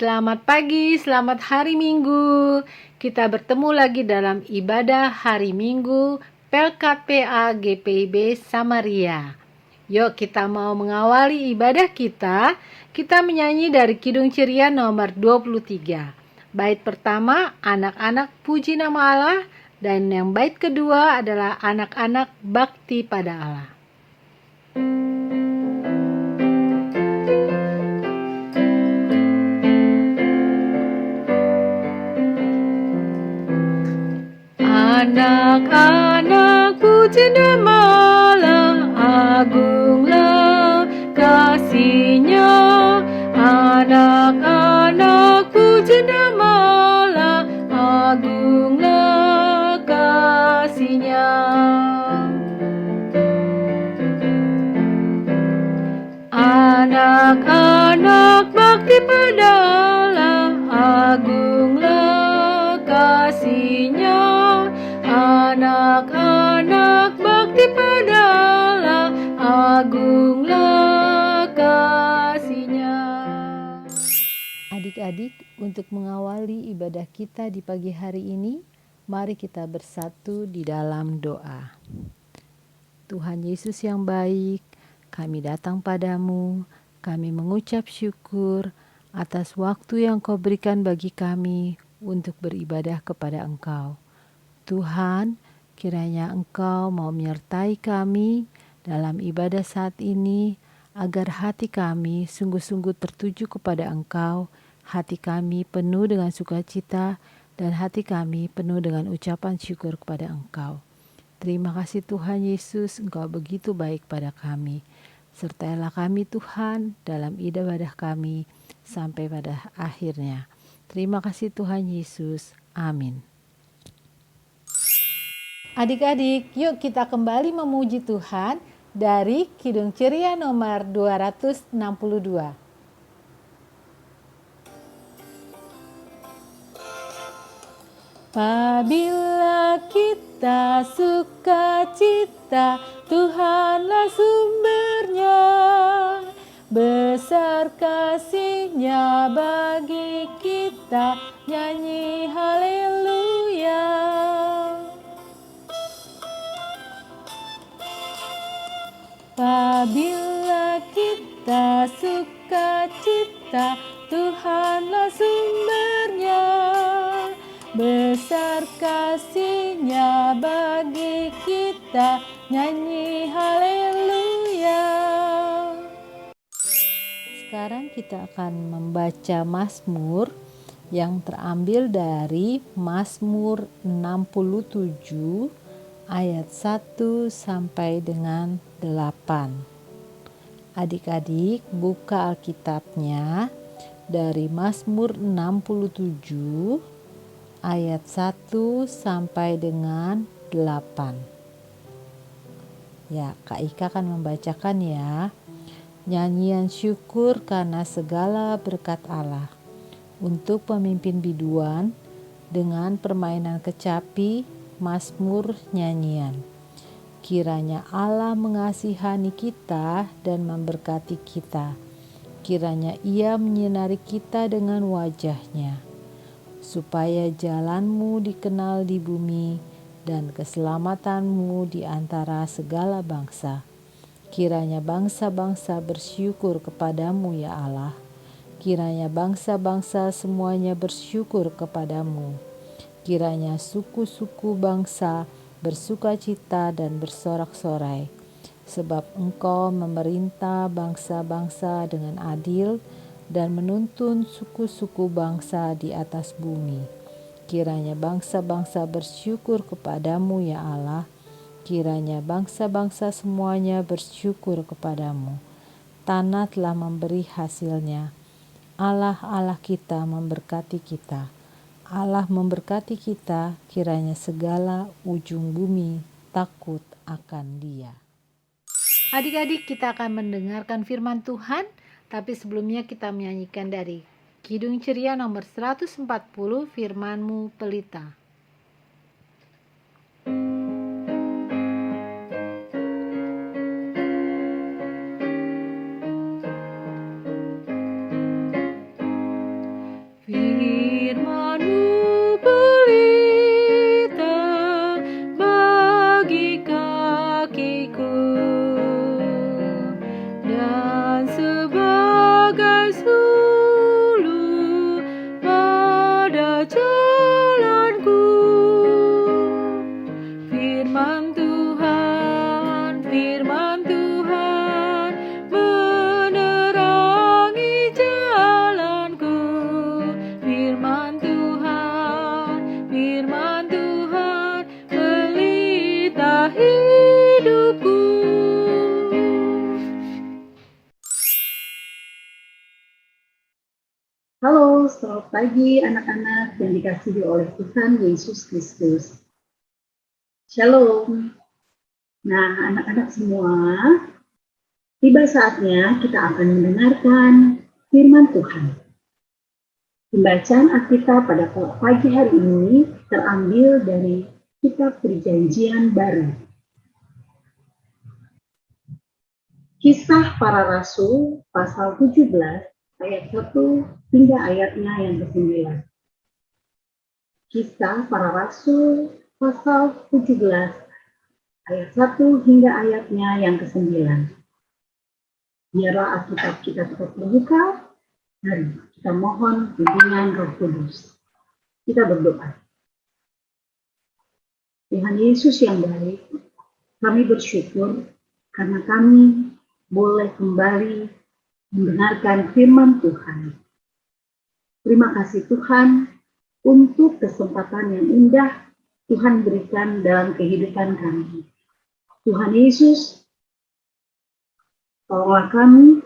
Selamat pagi, selamat hari Minggu. Kita bertemu lagi dalam ibadah hari Minggu PLKPA GPIB Samaria. Yuk kita mau mengawali ibadah kita. Kita menyanyi dari Kidung Ceria nomor 23. Bait pertama, anak-anak puji nama Allah. Dan yang bait kedua adalah anak-anak bakti pada Allah. Anak-anak puji nama Allah, agunglah kasih-Nya. Anak-anak puji nama Allah, agunglah kasih-Nya. Anak-anak bakti pada Allah, agunglah kasih-Nya. Anak-anak bakti pada Allah, agunglah kasih-Nya. Adik-adik, untuk mengawali ibadah kita di pagi hari ini, mari kita bersatu di dalam doa. Tuhan Yesus yang baik, kami datang padamu, kami mengucap syukur atas waktu yang Kau berikan bagi kami untuk beribadah kepada Engkau. Tuhan, kiranya Engkau mau menyertai kami dalam ibadah saat ini, agar hati kami sungguh-sungguh tertuju kepada Engkau, hati kami penuh dengan sukacita, dan hati kami penuh dengan ucapan syukur kepada Engkau. Terima kasih Tuhan Yesus, Engkau begitu baik pada kami. Sertailah kami Tuhan dalam ibadah kami sampai pada akhirnya. Terima kasih Tuhan Yesus. Amin. Adik-adik, yuk kita kembali memuji Tuhan dari Kidung Ceria nomor 262. Apabila kita sukacita, Tuhanlah sumbernya. Besar kasih-Nya bagi kita, nyanyi haleluya. Apabila kita sukacita, Tuhanlah sumbernya. Besar kasih-Nya bagi kita, nyanyi haleluya. Sekarang kita akan membaca Mazmur yang terambil dari Mazmur 67 ayat 1 sampai dengan 8. Adik-adik buka Alkitabnya dari Mazmur 67 ayat 1 sampai dengan 8. Ya, Kak Ika akan membacakan ya. Nyanyian syukur karena segala berkat Allah. Untuk pemimpin biduan dengan permainan kecapi, Mazmur nyanyian. Kiranya Allah mengasihani kita dan memberkati kita. Kiranya Ia menyinari kita dengan wajah-Nya, supaya jalan-Mu dikenal di bumi dan keselamatan-Mu di antara segala bangsa. Kiranya bangsa-bangsa bersyukur kepadamu ya Allah. Kiranya bangsa-bangsa semuanya bersyukur kepadamu. Kiranya suku-suku bangsa bersukacita dan bersorak-sorai. Sebab Engkau memerintah bangsa-bangsa dengan adil dan menuntun suku-suku bangsa di atas bumi. Kiranya bangsa-bangsa bersyukur kepadamu ya Allah. Kiranya bangsa-bangsa semuanya bersyukur kepadamu. Tanah telah memberi hasilnya. Allah kita memberkati kita. Allah memberkati kita, kiranya segala ujung bumi takut akan Dia. Adik-adik, kita akan mendengarkan firman Tuhan, tapi sebelumnya kita menyanyikan dari Kidung Ceria nomor 140, Firman-Mu Pelita. hidupku. Halo, selamat pagi anak-anak yang dikasihi oleh Tuhan Yesus Kristus. Shalom. Nah, anak-anak semua, tiba saatnya kita akan mendengarkan firman Tuhan. Pembacaan Alkitab pada pagi hari ini terambil dari Kitab Perjanjian Baru. Kisah Para Rasul pasal 17 ayat 1 hingga ayatnya yang ke-9. Kisah Para Rasul pasal 17 ayat 1 hingga ayatnya yang ke-9. Biarlah Alkitab kita tetap terbuka. Mari kita mohon bimbingan Roh Kudus. Kita berdoa. Tuhan Yesus yang baik, kami bersyukur karena kami boleh kembali mendengarkan firman Tuhan. Terima kasih Tuhan untuk kesempatan yang indah Tuhan berikan dalam kehidupan kami. Tuhan Yesus, tolonglah kami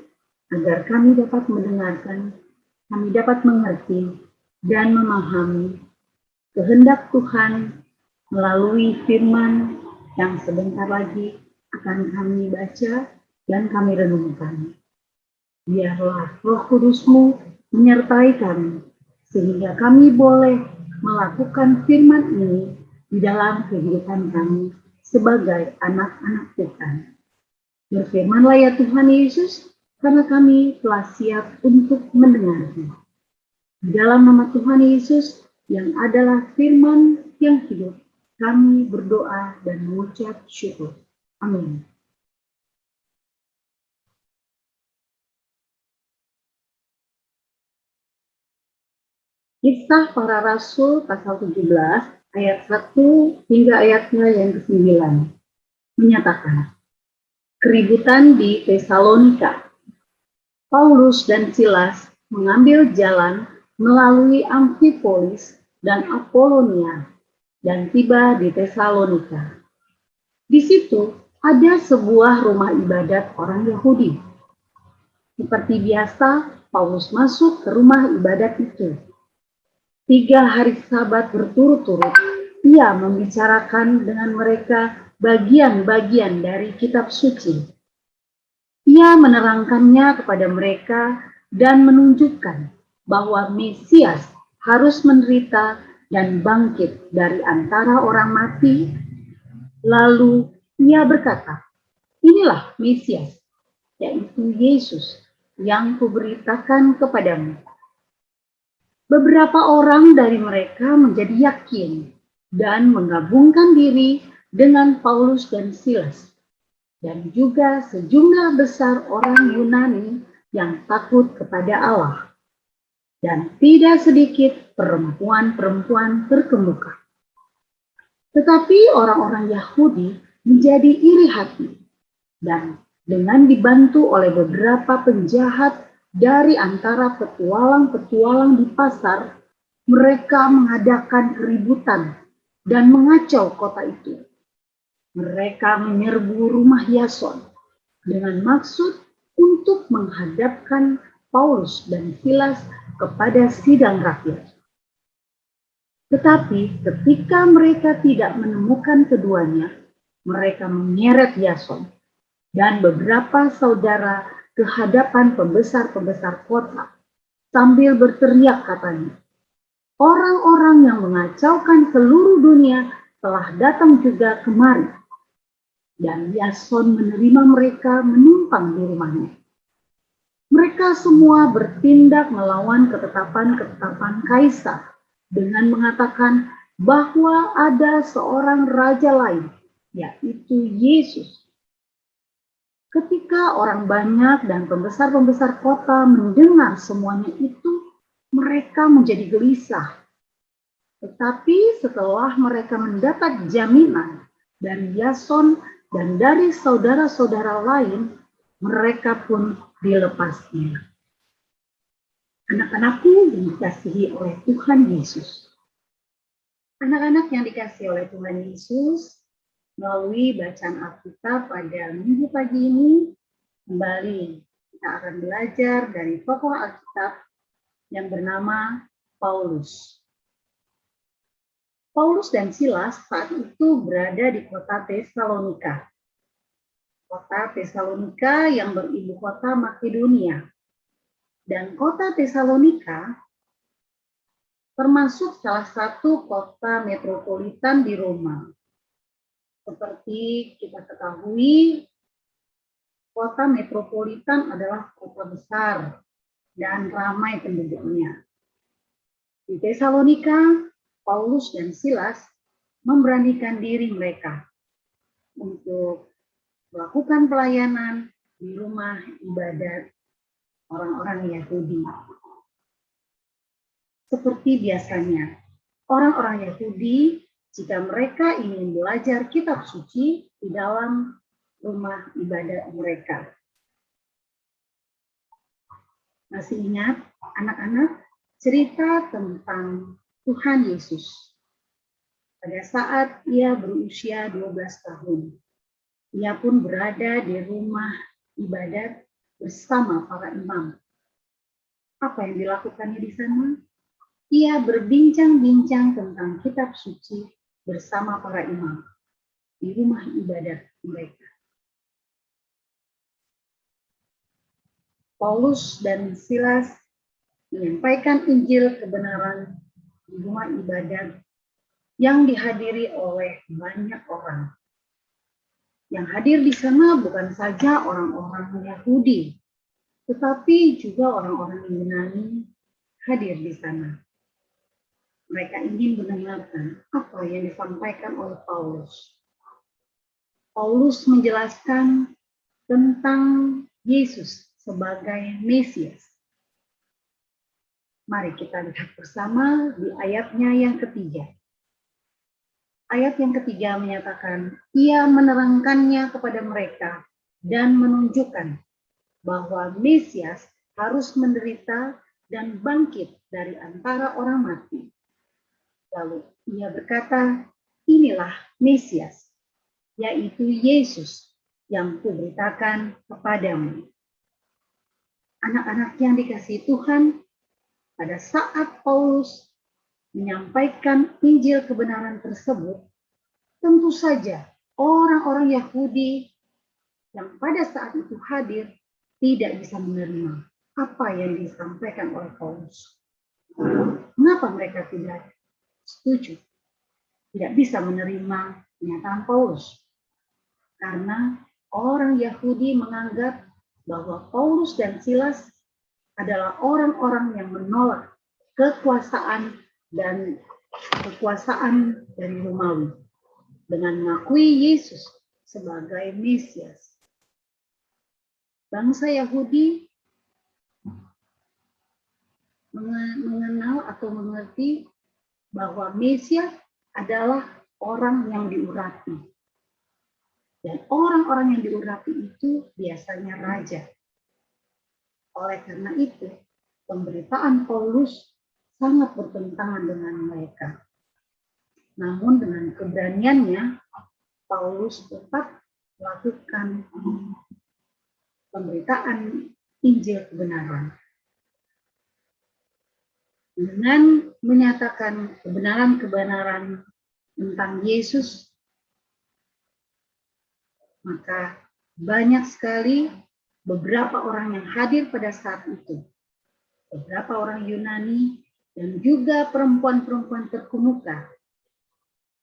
agar kami dapat mendengarkan, kami dapat mengerti dan memahami kehendak Tuhan melalui firman yang sebentar lagi akan kami baca dan kami renungkan. Biarlah Roh Kudus-Mu menyertai kami, sehingga kami boleh melakukan firman ini di dalam kehidupan kami sebagai anak-anak Tuhan. Berfirmanlah ya Tuhan Yesus, karena kami telah siap untuk mendengarnya. Di dalam nama Tuhan Yesus yang adalah firman yang hidup, kami berdoa dan mengucap syukur. Amin. Kisah Para Rasul pasal 17 ayat 1 hingga ayatnya yang ke-9 menyatakan, keributan di Tesalonika. Paulus dan Silas mengambil jalan melalui Amfipolis dan Apolonia dan tiba di Tesalonika. Di situ ada sebuah rumah ibadat orang Yahudi. Seperti biasa, Paulus masuk ke rumah ibadat itu. 3 hari Sabat berturut-turut, ia membicarakan dengan mereka bagian-bagian dari kitab suci. Ia menerangkannya kepada mereka dan menunjukkan bahwa Mesias harus menderita dan bangkit dari antara orang mati. Lalu ia berkata, inilah Mesias, yaitu Yesus yang kuberitakan kepadamu. Beberapa orang dari mereka menjadi yakin dan menggabungkan diri dengan Paulus dan Silas, dan juga sejumlah besar orang Yunani yang takut kepada Allah, dan tidak sedikit perempuan-perempuan terkemuka. Tetapi orang-orang Yahudi menjadi iri hati, dan dengan dibantu oleh beberapa penjahat dari antara petualang-petualang di pasar, mereka mengadakan keributan dan mengacau kota itu. Mereka menyerbu rumah Yason dengan maksud untuk menghadapkan Paulus dan Silas kepada sidang rakyat. Tetapi ketika mereka tidak menemukan keduanya, mereka menyeret Yason dan beberapa saudara ke hadapan pembesar-pembesar kota sambil berteriak katanya, orang-orang yang mengacaukan seluruh dunia telah datang juga kemari. Dan Yason menerima mereka menumpang di rumahnya. Mereka semua bertindak melawan ketetapan-ketetapan Kaisar dengan mengatakan bahwa ada seorang raja lain, yaitu Yesus. Ketika orang banyak dan pembesar-pembesar kota mendengar semuanya itu, mereka menjadi gelisah. Tetapi setelah mereka mendapat jaminan dari Yason dan dari saudara-saudara lain, mereka pun dilepasnya. Anak-anakku yang dikasihi oleh Tuhan Yesus. Anak-anak yang dikasihi oleh Tuhan Yesus, Melalui bacaan Alkitab pada minggu pagi ini, kembali kita akan belajar dari tokoh Alkitab yang bernama Paulus. Paulus dan Silas saat itu berada di kota Tesalonika. Kota Tesalonika yang beribu kota Makedonia. Dan kota Tesalonika termasuk salah satu kota metropolitan di Roma. Seperti kita ketahui, kota metropolitan adalah kota besar dan ramai penduduknya. Di Tesalonika, Paulus dan Silas memberanikan diri mereka untuk melakukan pelayanan di rumah ibadat orang-orang Yahudi. Seperti biasanya, orang-orang Yahudi jika mereka ingin belajar kitab suci di dalam rumah ibadat mereka. Masih ingat anak-anak cerita tentang Tuhan Yesus pada saat ia berusia 12 tahun. Ia pun berada di rumah ibadat bersama para imam. Apa yang dilakukannya di sana? Ia berbincang-bincang tentang kitab suci bersama para imam di rumah ibadat mereka. Paulus dan Silas menyampaikan Injil kebenaran di rumah ibadat yang dihadiri oleh banyak orang. Yang hadir di sana bukan saja orang-orang Yahudi, tetapi juga orang-orang Yunani hadir di sana. Mereka ingin mendengarkan apa yang disampaikan oleh Paulus. Paulus menjelaskan tentang Yesus sebagai Mesias. Mari kita lihat bersama di ayatnya yang ketiga. Ayat yang ketiga menyatakan, ia menerangkannya kepada mereka dan menunjukkan bahwa Mesias harus menderita dan bangkit dari antara orang mati. Lalu ia berkata, inilah Mesias, yaitu Yesus yang kuberitakan kepadamu. Anak-anak yang dikasihi Tuhan, pada saat Paulus menyampaikan Injil kebenaran tersebut, tentu saja orang-orang Yahudi yang pada saat itu hadir tidak bisa menerima apa yang disampaikan oleh Paulus. Mengapa mereka tidak setuju? Tidak bisa menerima pernyataan Paulus. Karena orang Yahudi menganggap bahwa Paulus dan Silas adalah orang-orang yang menolak kekuasaan dari Romawi dengan mengakui Yesus sebagai Mesias. Bangsa Yahudi mengenal atau mengerti bahwa Mesias adalah orang yang diurapi. Dan orang-orang yang diurapi itu biasanya raja. Oleh karena itu, pemberitaan Paulus sangat bertentangan dengan mereka. Namun dengan keberaniannya, Paulus tetap melakukan pemberitaan Injil kebenaran. Dengan menyatakan kebenaran-kebenaran tentang Yesus, maka banyak sekali beberapa orang yang hadir pada saat itu. Beberapa orang Yunani dan juga perempuan-perempuan terkemuka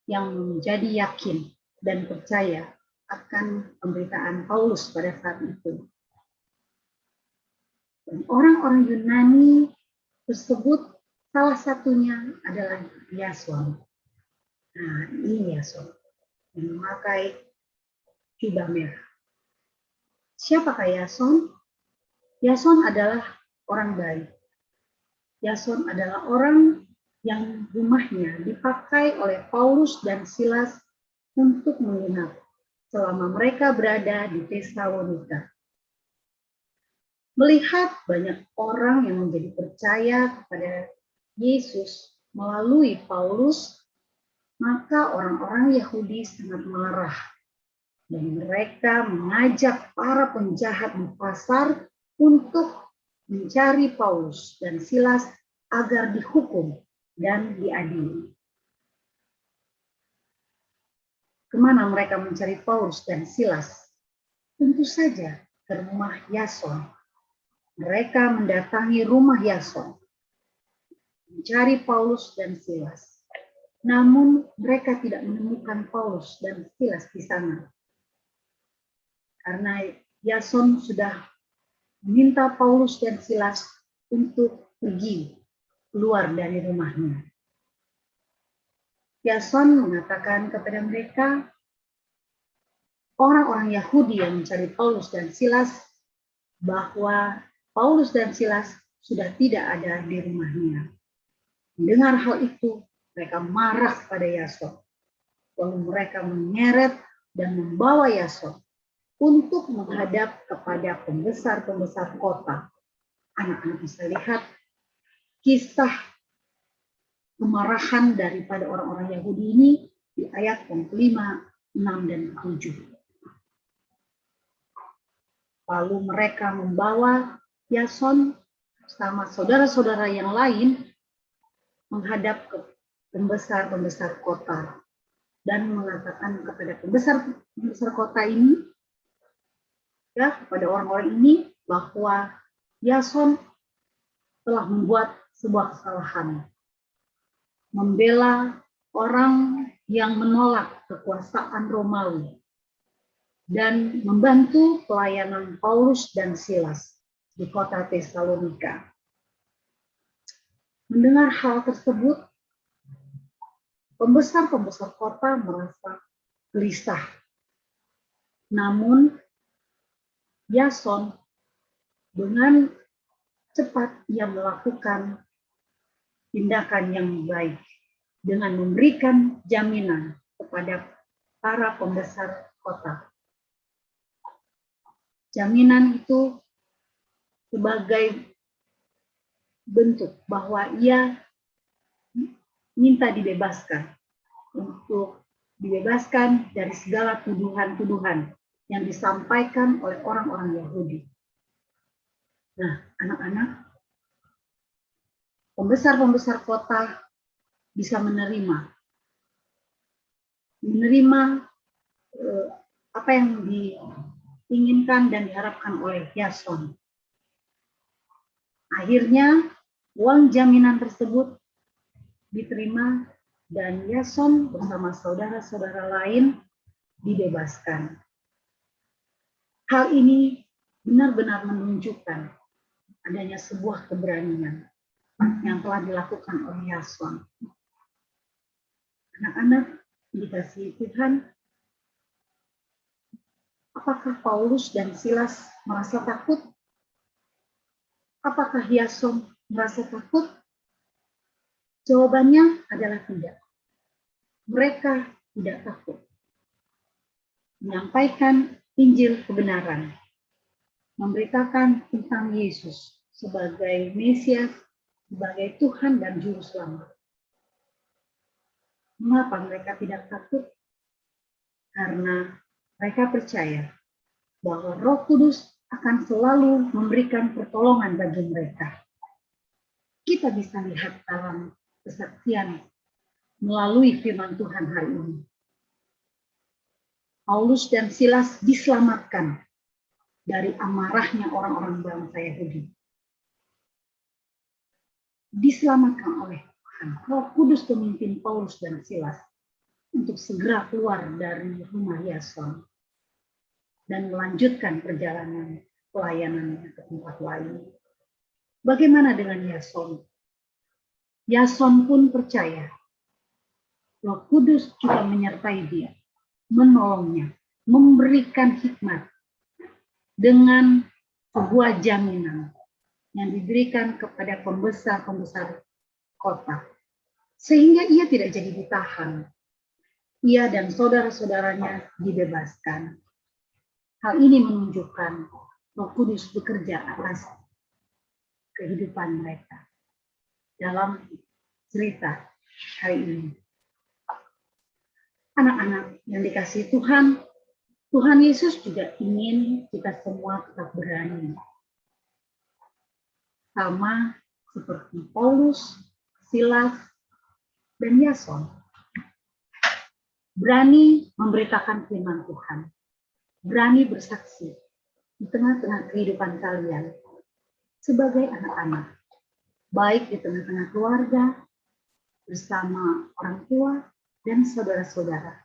yang menjadi yakin dan percaya akan pemberitaan Paulus pada saat itu. Dan orang-orang Yunani tersebut salah satunya adalah Yason. Nah, ini Yason yang memakai jubah merah. Siapakah Yason? Yason adalah orang baik. Yason adalah orang yang rumahnya dipakai oleh Paulus dan Silas untuk menginap selama mereka berada di Tesalonika. Melihat banyak orang yang menjadi percaya kepada Yesus melalui Paulus, Maka orang-orang Yahudi sangat marah dan mereka mengajak para penjahat di pasar untuk mencari Paulus dan Silas agar dihukum dan diadili. Kemana mereka mencari Paulus dan Silas? Tentu saja ke rumah Yason. Mereka mendatangi rumah Yason, mencari Paulus dan Silas. Namun mereka tidak menemukan Paulus dan Silas di sana. Karena Yason sudah meminta Paulus dan Silas untuk pergi keluar dari rumahnya. Yason mengatakan kepada mereka, orang-orang Yahudi yang mencari Paulus dan Silas, bahwa Paulus dan Silas sudah tidak ada di rumahnya. Mendengar hal itu, mereka marah pada Yason. Lalu mereka menyeret dan membawa Yason untuk menghadap kepada pembesar-pembesar kota. Anak-anak bisa lihat kisah kemarahan daripada orang-orang Yahudi ini di ayat yang kelima, 6, dan 7. Lalu mereka membawa Yason bersama saudara-saudara yang lain menghadap ke pembesar-pembesar kota dan mengatakan kepada pembesar kota ini, ya, kepada orang-orang ini, bahwa Yason telah membuat sebuah kesalahan, membela orang yang menolak kekuasaan Romawi dan membantu pelayanan Paulus dan Silas di kota Tesalonika. Mendengar hal tersebut, pembesar-pembesar kota merasa gelisah. Namun Yason dengan cepat ia melakukan tindakan yang baik dengan memberikan jaminan kepada para pembesar kota. Jaminan itu sebagai bentuk bahwa ia minta dibebaskan, untuk dibebaskan dari segala tuduhan-tuduhan yang disampaikan oleh orang-orang Yahudi. Nah, anak-anak, pembesar-pembesar kota bisa menerima apa yang diinginkan dan diharapkan oleh Yason. Akhirnya uang jaminan tersebut diterima dan Yason bersama saudara-saudara lain dibebaskan. Hal ini benar-benar menunjukkan adanya sebuah keberanian yang telah dilakukan oleh Yason. Anak-anak dikasihi Tuhan, apakah Paulus dan Silas merasa takut? Apakah Yason merasa takut? Jawabannya adalah tidak. Mereka tidak takut menyampaikan Injil kebenaran, memberitakan tentang Yesus sebagai Mesias, sebagai Tuhan dan Juru Selamat. Mengapa mereka tidak takut? Karena mereka percaya bahwa Roh Kudus akan selalu memberikan pertolongan bagi mereka. Kita bisa lihat dalam kesaksian melalui firman Tuhan hari ini. Paulus dan Silas diselamatkan dari amarahnya orang-orang bangsa Yahudi. Diselamatkan oleh Tuhan. Roh Kudus memimpin Paulus dan Silas untuk segera keluar dari rumah Yason dan melanjutkan perjalanan pelayanannya ke tempat lain. Bagaimana dengan Yason? Yason pun percaya Roh Kudus juga menyertai dia, menolongnya, memberikan hikmat dengan sebuah jaminan yang diberikan kepada pembesar-pembesar kota. Sehingga ia tidak jadi ditahan. Ia dan saudara-saudaranya dibebaskan. Hal ini menunjukkan Roh Kudus bekerja atas kehidupan mereka dalam cerita hari ini. Anak-anak yang dikasihi Tuhan, Tuhan Yesus juga ingin kita semua tetap berani. Sama seperti Paulus, Silas, dan Yason. Berani memberitakan firman Tuhan. Berani bersaksi di tengah-tengah kehidupan kalian sebagai anak-anak. Baik di tengah-tengah keluarga, bersama orang tua dan saudara-saudara.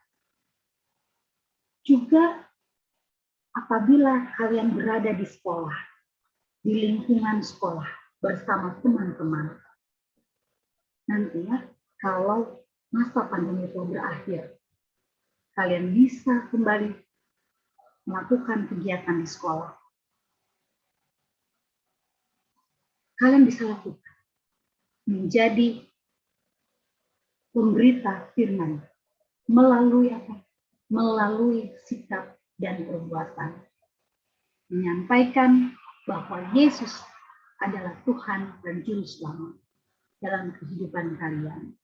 Juga apabila kalian berada di sekolah, di lingkungan sekolah, bersama teman-teman. Nantinya kalau masa pandemi itu berakhir, kalian bisa kembali melakukan kegiatan di sekolah. Kalian bisa lakukan menjadi pemberita firman melalui apa? Melalui sikap dan perbuatan. Menyampaikan bahwa Yesus adalah Tuhan dan Juru Selamat dalam kehidupan kalian.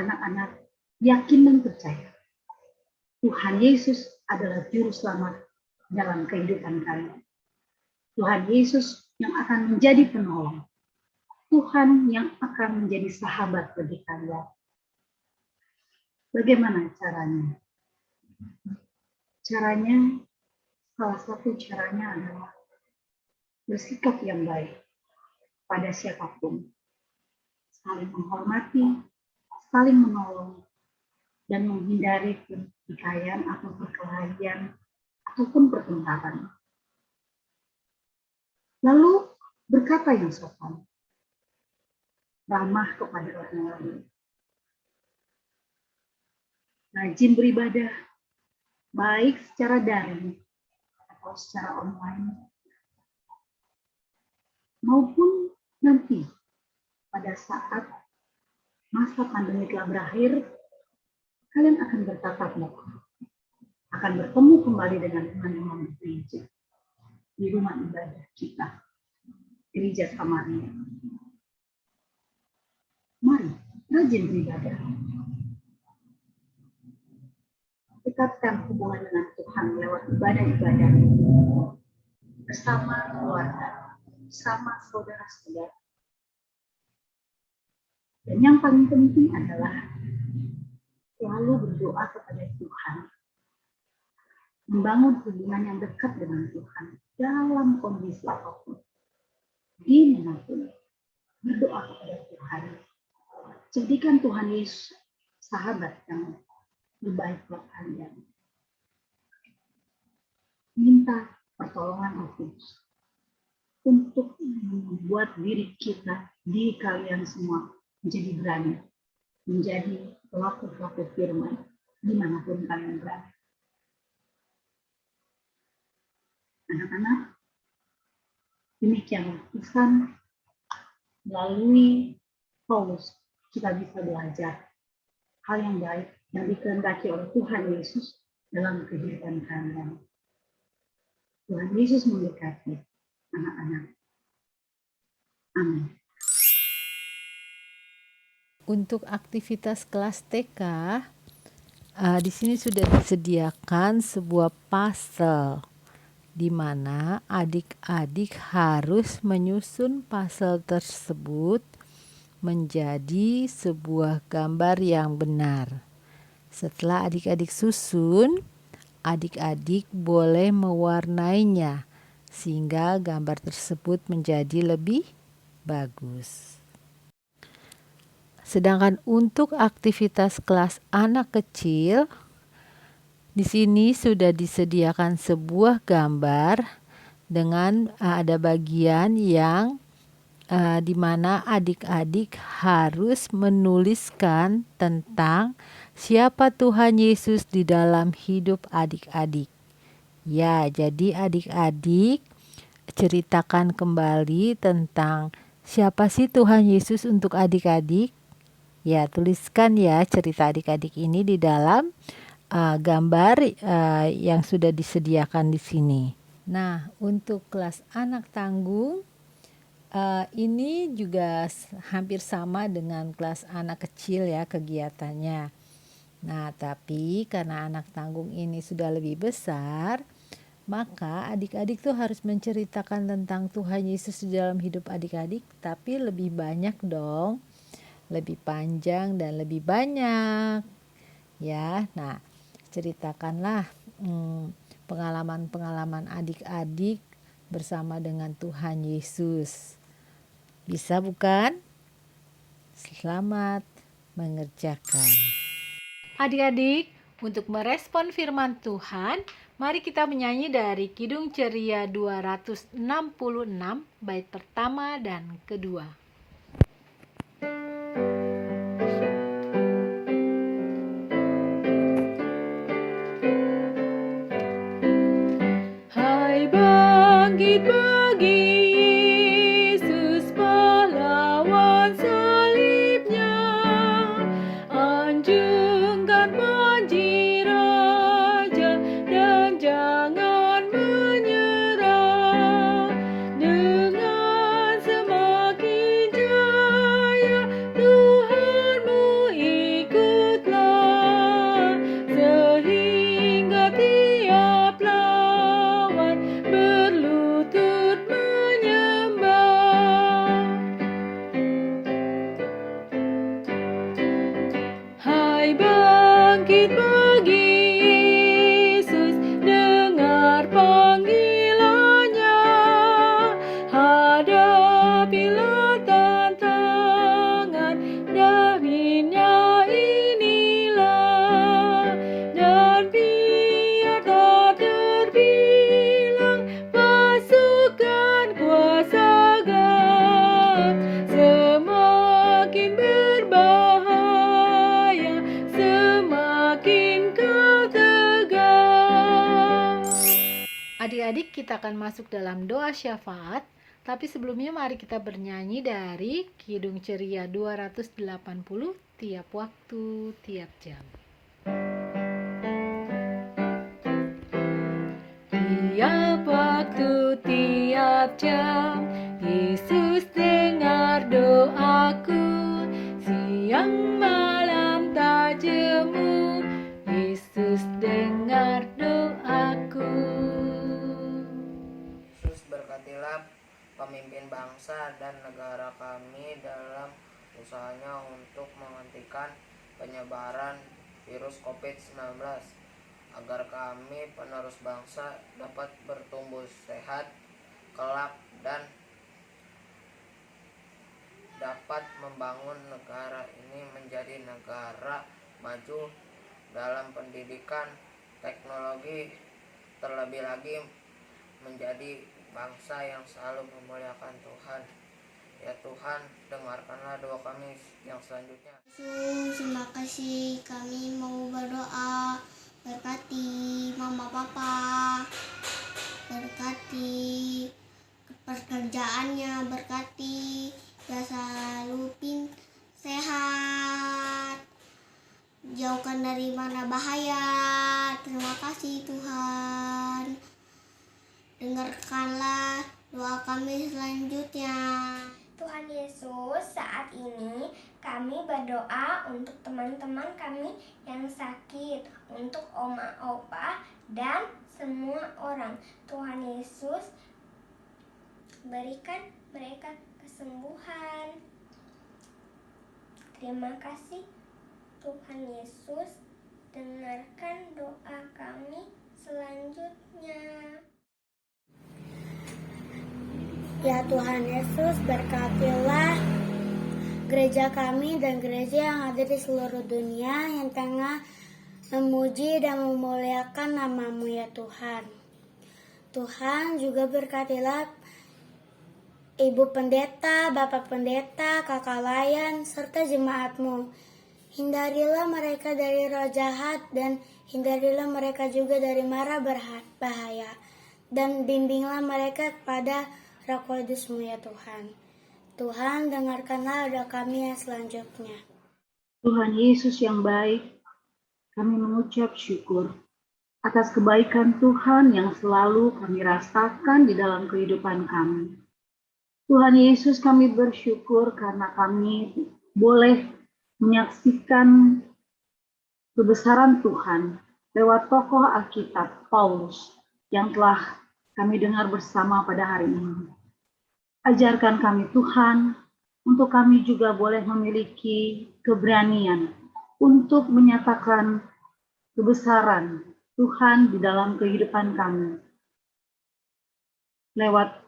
Anak-anak yakin dan percaya Tuhan Yesus adalah Juru Selamat dalam kehidupan kalian. Tuhan Yesus yang akan menjadi penolong. Tuhan yang akan menjadi sahabat bagi kalian. Bagaimana caranya? Caranya, salah satu caranya adalah bersikap yang baik pada siapapun. Saling menghormati, saling menolong, dan menghindari pertikaian atau perkelahian ataupun pertengkaran. Lalu berkata yang sopan, ramah kepada orang lain, rajin beribadah, baik secara daring atau secara online, maupun nanti pada saat masa pandemi telah berakhir, kalian akan bertatap muka, akan bertemu kembali dengan teman-teman di gereja, di rumah ibadah kita, gereja Samaria. Mari, rajin beribadah. Dekatkan hubungan dengan Tuhan lewat ibadah-ibadah bersama keluarga, bersama saudara-saudara. Dan yang paling penting adalah selalu berdoa kepada Tuhan, membangun hubungan yang dekat dengan Tuhan dalam kondisi apapun, dimanapun. Berdoa kepada Tuhan. Jadikan Tuhan Yesus sahabat yang terbaik buat kalian. Minta pertolongan Roh Kudus untuk membuat diri kita, diri kalian semua menjadi berani, menjadi pelaku-pelaku firman dimanapun kalian berada. Anak-anak, demikian pesan melalui Paulus kita bisa belajar hal yang baik yang dikehendaki oleh Tuhan Yesus dalam kehidupan kalian. Tuhan Yesus memberkati anak-anak. Amin. Untuk aktivitas kelas TK, di sini sudah disediakan sebuah puzzle di mana adik-adik harus menyusun puzzle tersebut menjadi sebuah gambar yang benar. Setelah adik-adik susun, adik-adik boleh mewarnainya sehingga gambar tersebut menjadi lebih bagus. Sedangkan untuk aktivitas kelas anak kecil, di sini sudah disediakan sebuah gambar dengan ada bagian yang di mana adik-adik harus menuliskan tentang siapa Tuhan Yesus di dalam hidup adik-adik. Ya, jadi adik-adik ceritakan kembali tentang siapa sih Tuhan Yesus untuk adik-adik. Ya, tuliskan ya cerita adik-adik ini di dalam gambar yang sudah disediakan di sini. Nah, untuk kelas anak tanggung, Ini juga hampir sama dengan kelas anak kecil ya kegiatannya. Nah, tapi karena anak tanggung ini sudah lebih besar, maka adik-adik tuh harus menceritakan tentang Tuhan Yesus di dalam hidup adik-adik, tapi lebih banyak dong, lebih panjang dan lebih banyak. Ya, nah ceritakanlah pengalaman-pengalaman adik-adik bersama dengan Tuhan Yesus. Bisa bukan? Selamat mengerjakan. Adik-adik, untuk merespon firman Tuhan, mari kita menyanyi dari Kidung Ceria 266 bait pertama dan kedua. Hai bangkit bagi Yesus pahlawan salibnya, anjungkan panji raja dan jangan menyerah. Dengan semakin jaya Tuhanmu ikutlah, sehingga tiap lawan berlutut menyembah. Hai bangkit bagi Yesus, dengar panggilannya, hadapilah tantangan, dahsyatnya inilah, dan biar tak terbilang pasukan kuasa gelap, semakin berbahaya, semakin kau tegak. Adik-adik, kita akan masuk dalam doa syafaat, tapi sebelumnya mari kita bernyanyi dari Kidung Ceria 280, tiap waktu, tiap jam. Tiap waktu, tiap jam, Yesus dengar doaku, siang malam tak jemu, Yesus dengar doaku. Yesus, berkatilah pemimpin bangsa dan negara kami dalam usahanya untuk menghentikan penyebaran virus COVID-19, agar kami penerus bangsa dapat bertumbuh sehat kelak dan dapat membangun negara ini menjadi negara maju dalam pendidikan, teknologi, terlebih lagi menjadi bangsa yang selalu memuliakan Tuhan. Ya Tuhan, dengarkanlah doa kami yang selanjutnya. Yesus, terima kasih, kami mau berdoa. Berkati mama papa, berkati pekerjaannya, berkati dia selalu sehat, jauhkan dari mana bahaya. Terima kasih Tuhan, dengarkanlah doa kami selanjutnya. Tuhan Yesus, saat ini kami berdoa untuk teman-teman kami yang sakit, untuk oma opa dan semua orang. Tuhan Yesus, berikan mereka kesembuhan. Terima kasih Tuhan Yesus, dengarkan doa kami selanjutnya. Ya Tuhan Yesus, berkatilah gereja kami dan gereja yang ada di seluruh dunia yang tengah memuji dan memuliakan nama-Mu ya Tuhan. Tuhan juga berkatilah Ibu Pendeta, Bapak Pendeta, Kakak Layan, serta jemaat-Mu. Hindarilah mereka dari roh jahat dan hindarilah mereka juga dari mara bahaya. Dan bimbinglah mereka kepada Roh Kudus-Mu ya Tuhan. Tuhan, dengarkanlah doa kami yang selanjutnya. Tuhan Yesus yang baik, kami mengucap syukur atas kebaikan Tuhan yang selalu kami rasakan di dalam kehidupan kami. Tuhan Yesus, kami bersyukur karena kami boleh menyaksikan kebesaran Tuhan lewat tokoh Alkitab Paulus yang telah kami dengar bersama pada hari ini. Ajarkan kami Tuhan, untuk kami juga boleh memiliki keberanian untuk menyatakan kebesaran Tuhan di dalam kehidupan kami. Lewat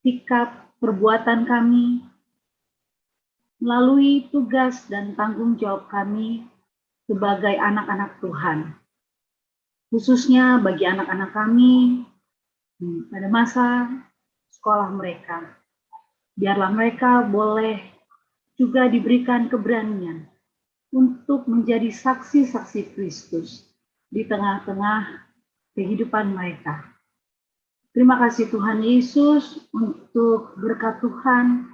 sikap perbuatan kami, melalui tugas dan tanggung jawab kami sebagai anak-anak Tuhan. Khususnya bagi anak-anak kami pada masa sekolah mereka. Biarlah mereka boleh juga diberikan keberanian untuk menjadi saksi-saksi Kristus di tengah-tengah kehidupan mereka. Terima kasih Tuhan Yesus untuk berkat Tuhan,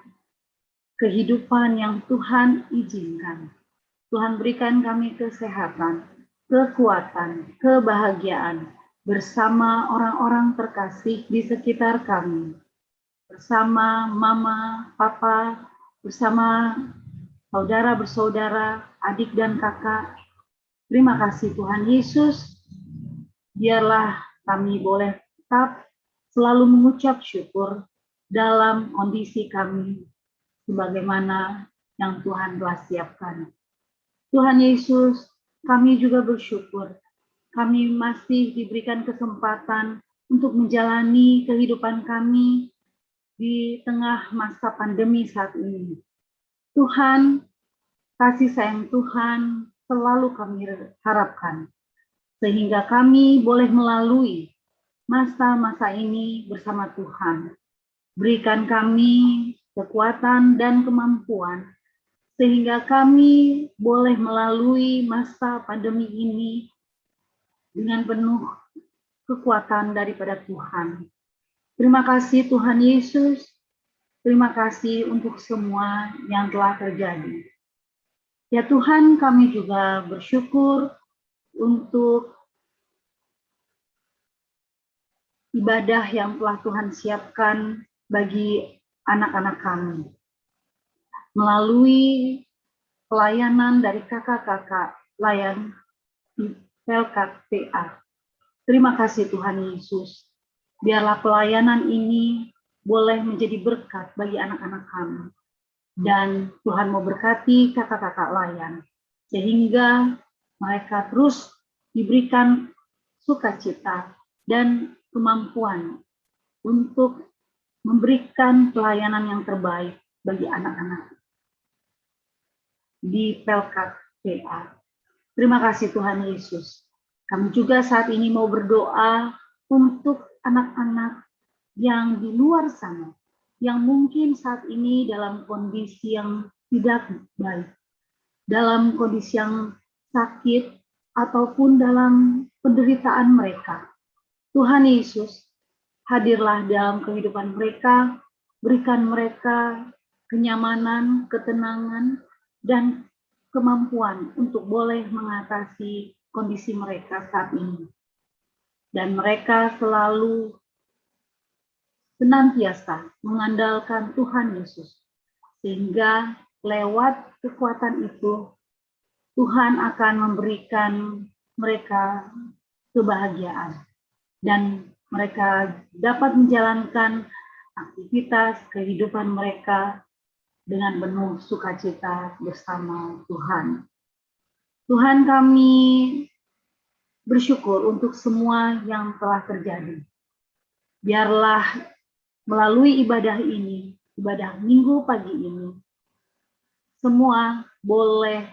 kehidupan yang Tuhan izinkan. Tuhan berikan kami kesehatan, kekuatan, kebahagiaan bersama orang-orang terkasih di sekitar kami. Bersama mama, papa, bersama saudara bersaudara, adik dan kakak. Terima kasih Tuhan Yesus. Biarlah kami boleh tetap selalu mengucap syukur dalam kondisi kami sebagaimana yang Tuhan telah siapkan. Tuhan Yesus, kami juga bersyukur. Kami masih diberikan kesempatan untuk menjalani kehidupan kami di tengah masa pandemi saat ini. Tuhan, kasih sayang Tuhan selalu kami harapkan, sehingga kami boleh melalui masa-masa ini bersama Tuhan. Berikan kami kekuatan dan kemampuan, sehingga kami boleh melalui masa pandemi ini dengan penuh kekuatan daripada Tuhan. Terima kasih Tuhan Yesus, terima kasih untuk semua yang telah terjadi. Ya Tuhan, kami juga bersyukur untuk ibadah yang telah Tuhan siapkan bagi anak-anak kami. Melalui pelayanan dari kakak-kakak layan di Pelkat PA. Terima kasih Tuhan Yesus. Biarlah pelayanan ini boleh menjadi berkat bagi anak-anak kami. Dan Tuhan mau berkati kakak-kakak layan. Sehingga mereka terus diberikan sukacita dan kemampuan untuk memberikan pelayanan yang terbaik bagi anak-anak di Pelkat PA. Terima kasih Tuhan Yesus. Kami juga saat ini mau berdoa untuk anak-anak yang di luar sana, yang mungkin saat ini dalam kondisi yang tidak baik, dalam kondisi yang sakit, ataupun dalam penderitaan mereka. Tuhan Yesus, hadirlah dalam kehidupan mereka, berikan mereka kenyamanan, ketenangan, dan kemampuan untuk boleh mengatasi kondisi mereka saat ini. Dan mereka selalu senantiasa mengandalkan Tuhan Yesus, sehingga lewat kekuatan itu, Tuhan akan memberikan mereka kebahagiaan. Dan mereka dapat menjalankan aktivitas kehidupan mereka dengan penuh sukacita bersama Tuhan. Tuhan, kami bersyukur untuk semua yang telah terjadi. Biarlah melalui ibadah ini, ibadah minggu pagi ini, semua boleh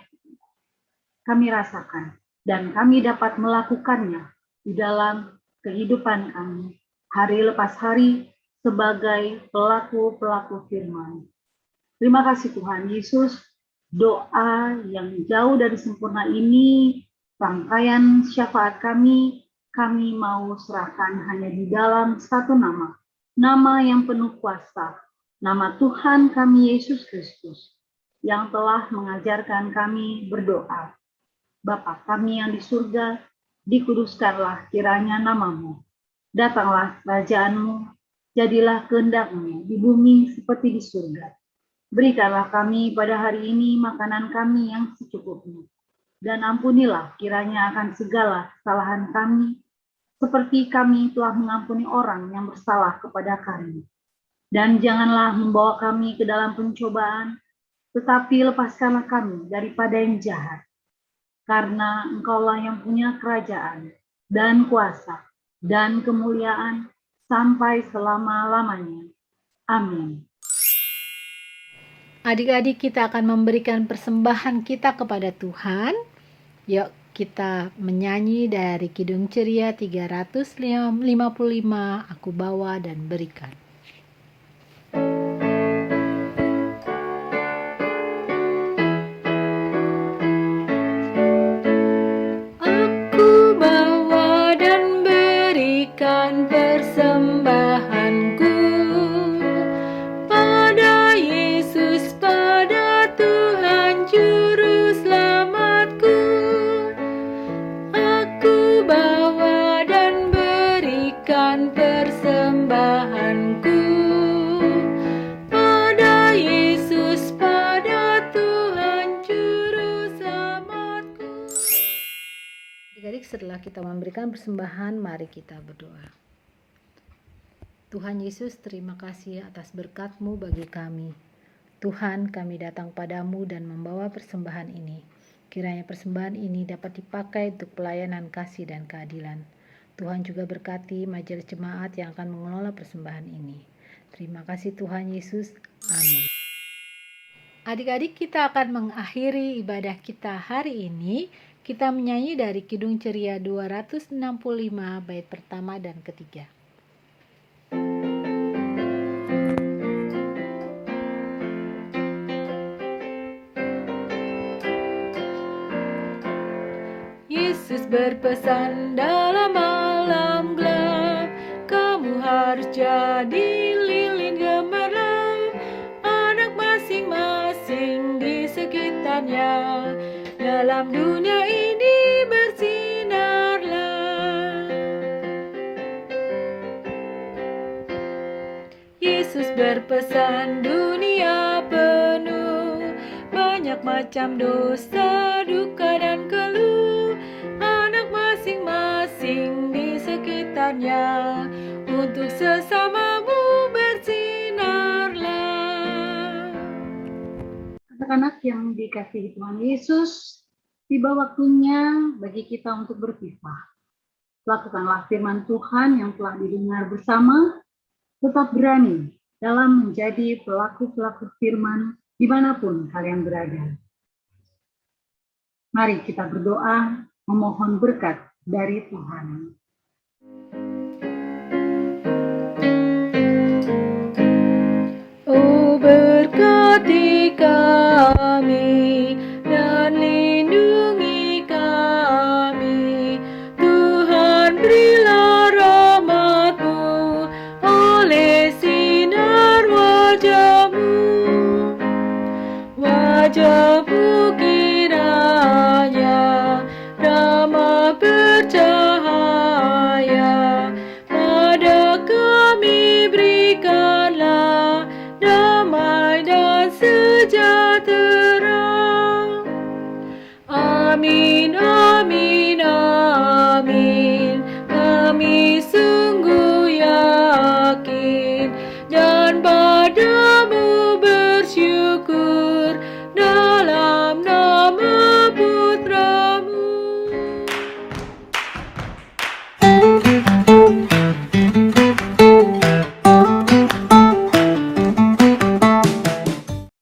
kami rasakan dan kami dapat melakukannya di dalam kehidupan kami hari lepas hari sebagai pelaku-pelaku firman. Terima kasih Tuhan Yesus. Doa yang jauh dari sempurna ini, rangkaian syafaat kami mau serahkan hanya di dalam satu nama. Nama yang penuh kuasa, nama Tuhan kami Yesus Kristus, yang telah mengajarkan kami berdoa. Bapa kami yang di surga, dikuduskanlah kiranya namamu. Datanglah kerajaanmu, jadilah kehendak-Mu di bumi seperti di surga. Berikanlah kami pada hari ini makanan kami yang secukupnya, dan ampunilah kiranya akan segala kesalahan kami, seperti kami telah mengampuni orang yang bersalah kepada kami. Dan janganlah membawa kami ke dalam pencobaan, tetapi lepaskanlah kami daripada yang jahat. Karena Engkaulah yang punya kerajaan, dan kuasa, dan kemuliaan, sampai selama-lamanya. Amin. Adik-adik, kita akan memberikan persembahan kita kepada Tuhan. Yuk kita menyanyi dari Kidung Ceria 355, Aku Bawa dan Berikan. Aku bawa dan berikan persembahanku pada Yesus, pada Tuhan Juru Selamatku. Aku bawa dan berikan persembahanku pada Yesus, pada Tuhan Juru Selamatku. Adik-adik, setelah kita memberikan persembahan, mari kita berdoa. Tuhan Yesus, terima kasih atas berkat-Mu bagi kami. Tuhan, kami datang padamu dan membawa persembahan ini. Kiranya persembahan ini dapat dipakai untuk pelayanan kasih dan keadilan. Tuhan juga berkati majelis jemaat yang akan mengelola persembahan ini. Terima kasih Tuhan Yesus. Amin. Adik-adik, kita akan mengakhiri ibadah kita hari ini. Kita menyanyi dari Kidung Ceria 265 bait pertama dan ketiga. Yesus berpesan dalam malam gelap, kamu harus jadi lilin gemerlap, anak masing-masing di sekitarnya, dalam dunia ini bersinarlah. Yesus berpesan dunia penuh banyak macam dosa, duka dan keluh, anak masing-masing di sekitarnya, untuk sesamamu bersinarlah. Anak-anak yang dikasihi Tuhan Yesus, tiba waktunya bagi kita untuk berpisah. Lakukanlah firman Tuhan yang telah didengar bersama, tetap berani dalam menjadi pelaku-pelaku firman dimanapun kalian berada. Mari kita berdoa, memohon berkat dari Tuhan. Oh, berkati kami